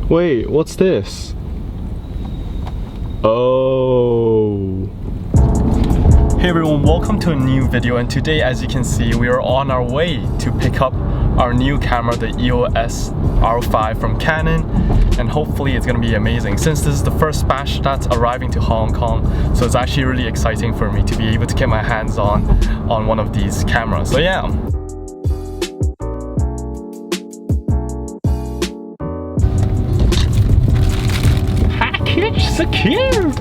Wait, what's this? Oh. Hey everyone, welcome to a new video, and today, as you can see, we are on our way to pick up our new camera, the EOS R5 from Canon, and hopefully it's gonna be amazing since this is the first batch that's arriving to Hong Kong. So it's actually really exciting for me to be able to get my hands on one of these cameras. So yeah. Package secure!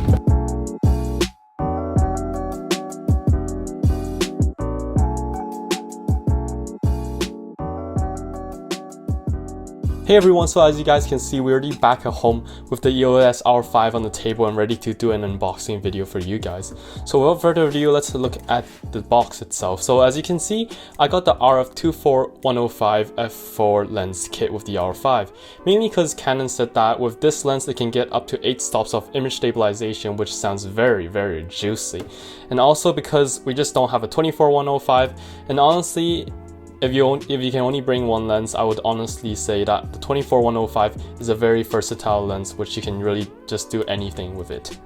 Hey everyone, so as you guys can see, we're already back at home with the EOS R5 on the table and ready to do an unboxing video for you guys. So without further ado, let's look at the box itself. So as you can see, I got the RF24105 f4 lens kit with the R5, mainly because Canon said that with this lens it can get up to 8 stops of image stabilization, which sounds very juicy. And also because we just don't have a 24105, and honestly, if you can only bring one lens, I would honestly say that the 24105 is a very versatile lens, which you can really just do anything with it.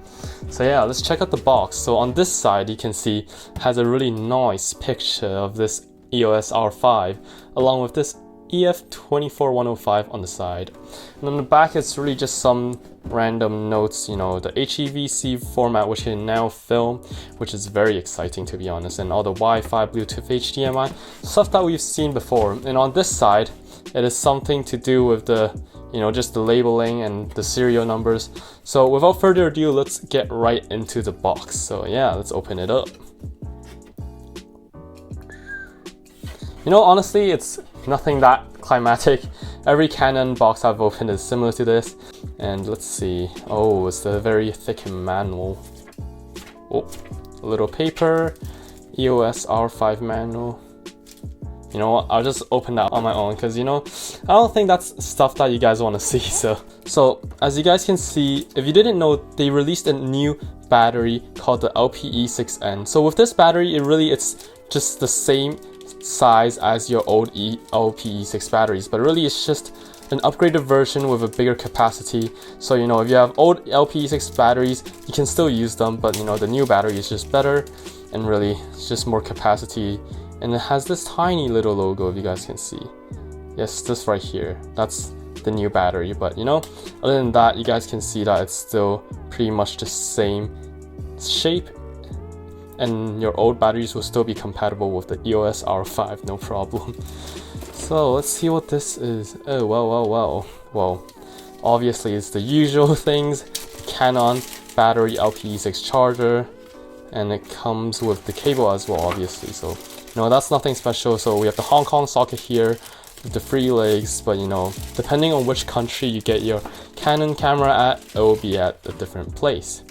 So yeah, let's check out the box. So on this side, you can see has a really nice picture of this EOS R5 along with this EF24105 on the side. And on the back, it's really just some random notes, you know, the HEVC format, which you can now film, which is very exciting to be honest, and all the Wi-Fi, Bluetooth, HDMI, stuff that we've seen before. And on this side, it is something to do with the, you know, just the labeling and the serial numbers. So without further ado, let's get right into the box. So yeah, let's open it up. You know, honestly, it's nothing that climatic. Every Canon box I've opened is similar to this. And let's see. Oh, it's a very thick manual. Oh, a little paper. EOS R5 manual. You know what? I'll just open that on my own because, you know, I don't think that's stuff that you guys want to see. So as you guys can see, if you didn't know, they released a new battery called the LPE6N. So with this battery, it's just the same size as your old LPE6 batteries, but really it's just an upgraded version with a bigger capacity. So, you know, if you have old LPE6 batteries, you can still use them, but you know, the new battery is just better, and really it's just more capacity. And it has this tiny little logo, if you guys can see. Yes, this right here, that's the new battery. But you know, other than that, you guys can see that it's still pretty much the same shape, and your old batteries will still be compatible with the EOS R5, no problem. So let's see what this is. Oh, well, obviously it's the usual things. Canon battery LPE6 charger, and it comes with the cable as well, obviously. So, you know, that's nothing special. So we have the Hong Kong socket here with the 3 legs, but you know, depending on which country you get your Canon camera at, it will be at a different place.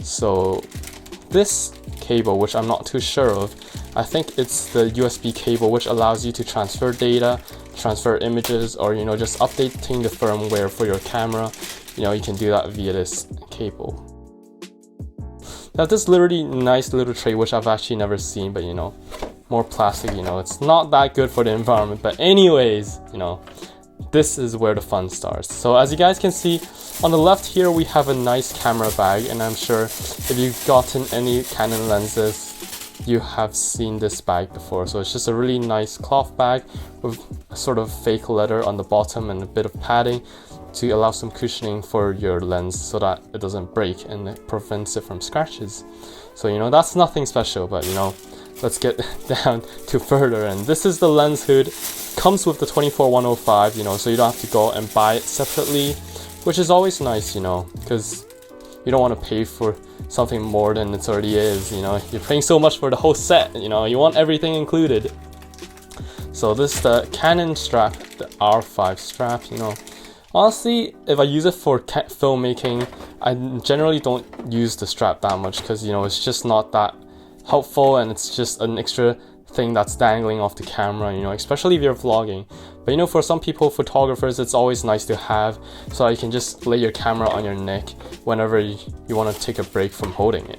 So this cable, which I'm not too sure of, I think it's the USB cable, which allows you to transfer data, transfer images, or you know, just updating the firmware for your camera. You know, you can do that via this cable. Now this literally nice little tray, which I've actually never seen, but you know, more plastic, you know, it's not that good for the environment. But anyways, you know, this is where the fun starts. So as you guys can see, on the left here we have a nice camera bag, and I'm sure if you've gotten any Canon lenses, you have seen this bag before. So it's just a really nice cloth bag with a sort of fake leather on the bottom and a bit of padding to allow some cushioning for your lens so that it doesn't break and it prevents it from scratches. So you know, that's nothing special, but you know, let's get down to further. And this is the lens hood. Comes with the 24105, you know, so you don't have to go and buy it separately, which is always nice, you know, because you don't want to pay for something more than it already is. You know, you're paying so much for the whole set, you know, you want everything included. So this is the Canon strap, the R5 strap. You know, honestly, if I use it for filmmaking, I generally don't use the strap that much because, you know, it's just not that helpful, and it's just an extra thing that's dangling off the camera, you know, especially if you're vlogging. But you know, for some people, photographers, it's always nice to have, so you can just lay your camera on your neck whenever you want to take a break from holding it.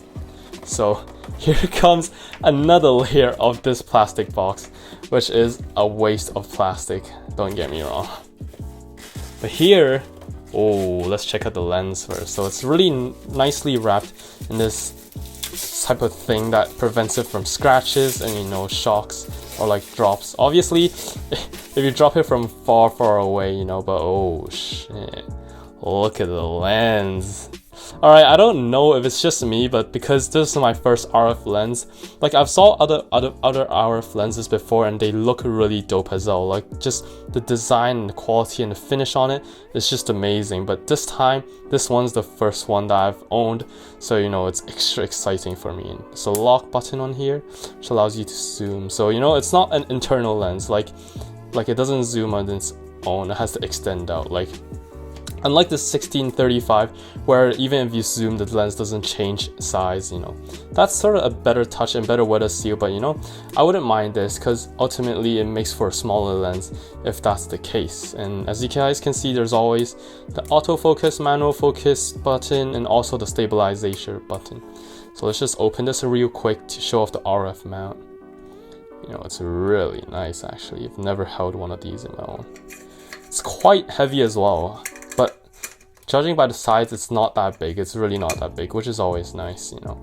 So here comes another layer of this plastic box, which is a waste of plastic, don't get me wrong. But here Oh, let's check out the lens first. So it's really nicely wrapped in this type of thing that prevents it from scratches and, you know, shocks or like drops. Obviously, if you drop it from far away, you know, but oh shit, look at the lens. Alright, I don't know if it's just me, but because this is my first RF lens, like I've saw other RF lenses before and they look really dope as well. Like just the design and the quality and the finish on it is just amazing. But this time, this one's the first one that I've owned, so you know, it's extra exciting for me. So lock button on here, which allows you to zoom. So you know, it's not an internal lens, like it doesn't zoom on its own, it has to extend out. Like unlike the 1635, where even if you zoom, the lens doesn't change size, you know. That's sort of a better touch and better way to seal, but you know, I wouldn't mind this because ultimately it makes for a smaller lens if that's the case. And as you guys can see, there's always the autofocus, manual focus button, and also the stabilization button. So let's just open this real quick to show off the RF mount. You know, it's really nice actually. I've never held one of these in my own. It's quite heavy as well, but judging by the size, it's not that big. It's really not that big, which is always nice, you know.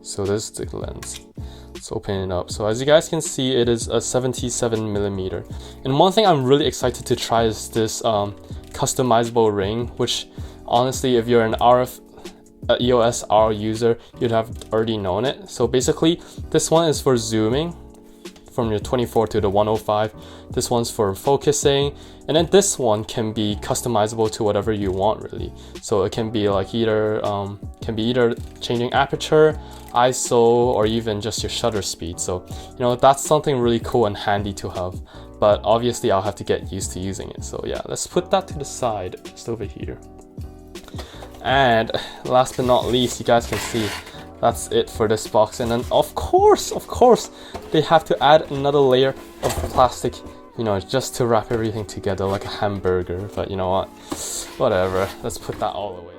So this is the lens. Let's open it up. So as you guys can see, it is a 77mm. And one thing I'm really excited to try is this customizable ring, which honestly, if you're an EOS R user, you'd have already known it. So basically, this one is for zooming from your 24 to the 105. This one's for focusing, and then this one can be customizable to whatever you want really. So it can be like either changing aperture, ISO, or even just your shutter speed. So you know, that's something really cool and handy to have, but obviously I'll have to get used to using it. So yeah, let's put that to the side, just over here. And last but not least, you guys can see that's it for this box. And then of course they have to add another layer of plastic, you know, just to wrap everything together like a hamburger. But you know what, whatever, let's put that all away.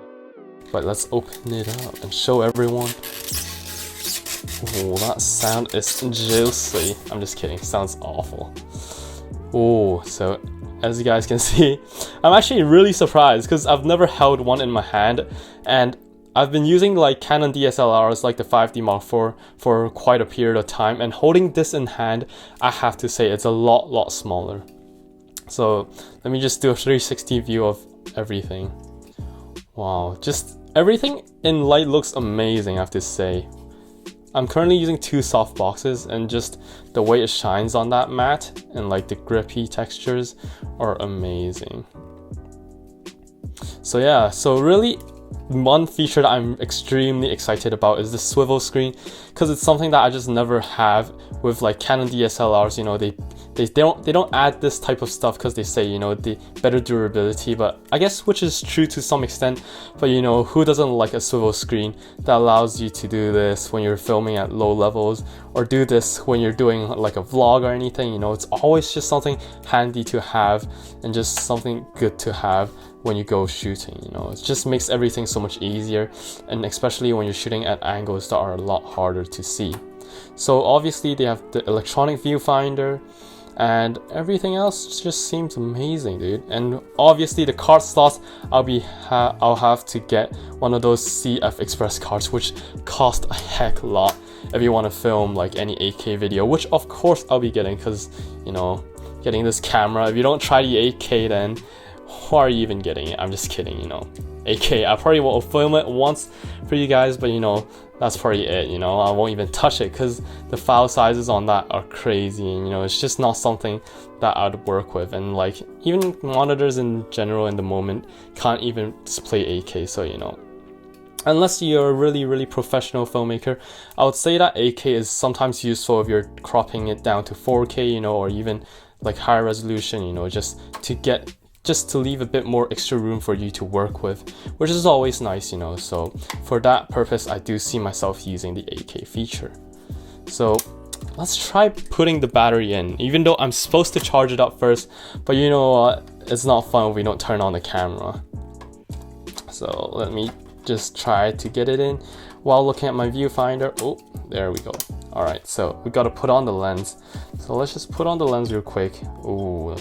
But let's open it up and show everyone. Oh, that sound is juicy. I'm just kidding, sounds awful. Oh, so as you guys can see, I'm actually really surprised because I've never held one in my hand, and I've been using like Canon DSLRs like the 5D Mark IV for quite a period of time, and holding this in hand, I have to say it's a lot smaller. So let me just do a 360 view of everything. Wow, just everything in light looks amazing, I have to say. I'm currently using two soft boxes, and just the way it shines on that matte and like the grippy textures are amazing. So yeah, so really one feature that I'm extremely excited about is the swivel screen, because it's something that I just never have with like Canon DSLRs. You know, they don't add this type of stuff because they say, you know, the better durability, but I guess which is true to some extent. But you know, who doesn't like a swivel screen that allows you to do this when you're filming at low levels, or do this when you're doing like a vlog or anything? You know, it's always just something handy to have and just something good to have when you go shooting. You know, it just makes everything so much easier, and especially when you're shooting at angles that are a lot harder to see. So obviously they have the electronic viewfinder, and everything else just seems amazing, dude. And obviously the card slots, I'll have to get one of those CF Express cards, which cost a heck lot if you want to film like any 8K video, which of course I'll be getting, because you know, getting this camera, if you don't try the 8K, then why are you even getting it? I'm just kidding, you know. 8K, I probably will film it once for you guys, but you know, that's probably it. You know, I won't even touch it because the file sizes on that are crazy, and you know, it's just not something that I'd work with. And like, even monitors in general in the moment can't even display 8K, so you know, unless you're a really professional filmmaker, I would say that 8K is sometimes useful if you're cropping it down to 4K, you know, or even like higher resolution, you know, just to leave a bit more extra room for you to work with, which is always nice, you know. So for that purpose, I do see myself using the 8K feature. So let's try putting the battery in, even though I'm supposed to charge it up first, but you know what, it's not fun if we don't turn on the camera. So let me just try to get it in while looking at my viewfinder. Oh, there we go. All right, so we got to put on the lens. So let's just put on the lens real quick. Ooh.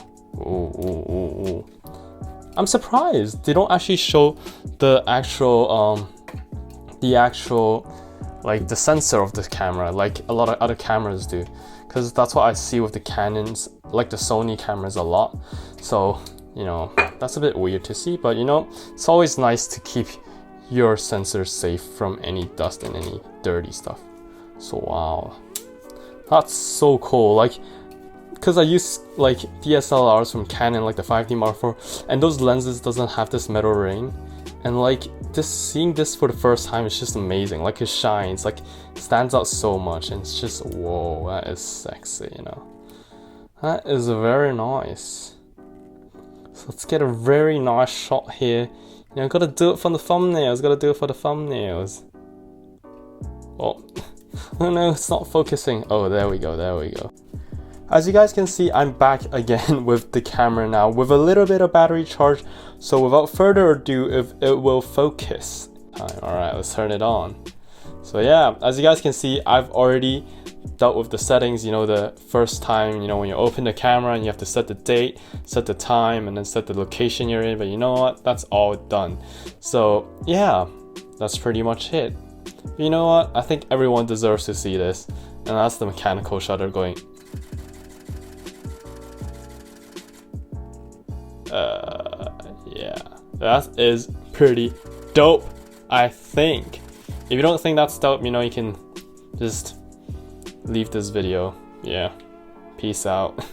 I'm surprised they don't actually show the actual like the sensor of the camera like a lot of other cameras do, because that's what I see with the Canons, like the Sony cameras a lot. So, you know, that's a bit weird to see, but you know, it's always nice to keep your sensors safe from any dust and any dirty stuff. So wow, that's so cool. Like, because I use like DSLRs from Canon, like the 5D Mark IV, and those lenses doesn't have this metal ring, and like seeing this for the first time is just amazing. Like, it shines, like stands out so much, and it's just, whoa, that is sexy, you know. That is very nice. So let's get a very nice shot here. You know, gotta do it for the thumbnails, gotta do it for the thumbnails. Oh, oh no, it's not focusing. Oh, there we go, there we go. As you guys can see, I'm back again with the camera now with a little bit of battery charge. So without further ado, if it will focus. Alright, let's turn it on. So yeah, as you guys can see, I've already dealt with the settings. You know, the first time, you know, when you open the camera and you have to set the date, set the time, and then set the location you're in. But you know what? That's all done. So yeah, that's pretty much it. But you know what? I think everyone deserves to see this. And that's the mechanical shutter going. Yeah, that is pretty dope, I think. If you don't think that's dope, you know, you can just leave this video. Yeah, peace out.